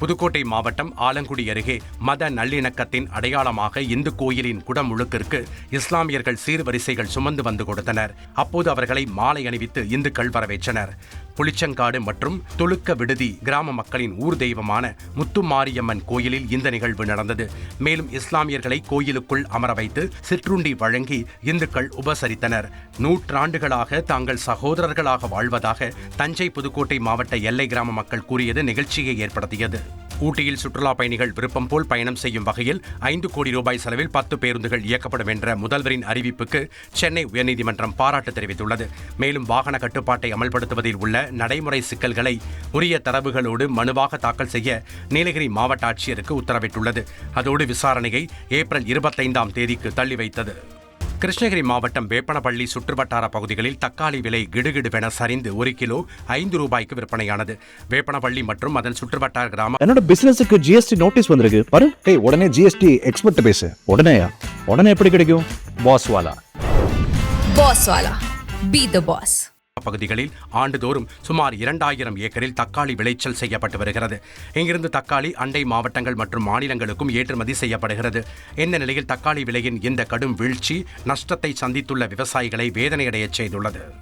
புதுக்கோட்டை மாவட்டம் ஆலங்குடி அருகே மத நல்லிணக்கத்தின் அடையாளமாக இந்து கோயிலின் குடமுழுக்கிற்கு இஸ்லாமியர்கள் சீர்வரிசைகள் சுமந்து வந்து கொடுத்தனர். அப்போது அவர்களை மாலை அணிவித்து இந்துக்கள் வரவேற்றனர். புளிச்சங்காடு மற்றும் துலுக்க விடுதி கிராம மக்களின் ஊர் தெய்வமான முத்துமாரியம்மன் கோயிலில் இந்த நிகழ்வு நடந்தது. மேலும் இஸ்லாமியர்களை கோயிலுக்குள் அமர வைத்து சிற்றுண்டி வழங்கி இந்துக்கள் உபசரித்தனர். நூற்றாண்டுகளாக தாங்கள் சகோதரர்களாக வாழ்வதாக தஞ்சை புதுக்கோட்டை மாவட்ட எல்லை கிராம மக்கள் கூறியது நிகழ்ச்சியை ஏற்படுத்தியது. ஊட்டியில் சுற்றுலா பயணிகள் விருப்பம் போல் பயணம் செய்யும் வகையில் 5 கோடி ரூபாய் செலவில் 10 பேருந்துகள் இயக்கப்படும் என்ற முதல்வரின் அறிவிப்புக்கு சென்னை உயர்நீதிமன்றம் பாராட்டு தெரிவித்துள்ளது. மேலும் வாகன கட்டுப்பாட்டை அமல்படுத்துவதில் உள்ள நடைமுறை சிக்கல்களை உரிய தரவுகளோடு மனுவாக தாக்கல் செய்ய நீலகிரி மாவட்ட ஆட்சியருக்கு உத்தரவிட்டுள்ளது. அதோடு விசாரணையை ஏப்ரல் 25ஆம் தேதிக்கு தள்ளி வைத்தது. கிருஷ்ணகிரி மாவட்டம் வேப்பனப்பள்ளி சுற்றுவட்டார பகுதிகளில் தக்காளி விலை கிடுகிடுவென சரிந்து 1 கிலோ 5 ரூபாய்க்கு விற்பனையானது. வேப்பனப்பள்ளி மற்றும் அதன் சுற்றுவட்டார கிராம என்னோட பிசினஸுக்கு ஜிஎஸ்டி நோட்டீஸ் வந்திருக்கு பாரு. உடனே ஜிஎஸ்டி எக்ஸ்பர்ட் பேசு. உடனே எப்படி கிடைக்கும்? பாஸ் வாலா பி தி பாஸ். பகுதிகளில் ஆண்டுதோறும் சுமார் 2000 ஏக்கரில் தக்காளி விளைச்சல் செய்யப்பட்டு வருகிறது. இங்கிருந்து தக்காளி அண்டை மாவட்டங்கள் மற்றும் மாநிலங்களுக்கும் ஏற்றுமதி செய்யப்படுகிறது. இந்த நிலையில் தக்காளி விலையின் இந்த கடும் வீழ்ச்சி நஷ்டத்தை சந்தித்துள்ள விவசாயிகளை வேதனையடையச் செய்துள்ளது.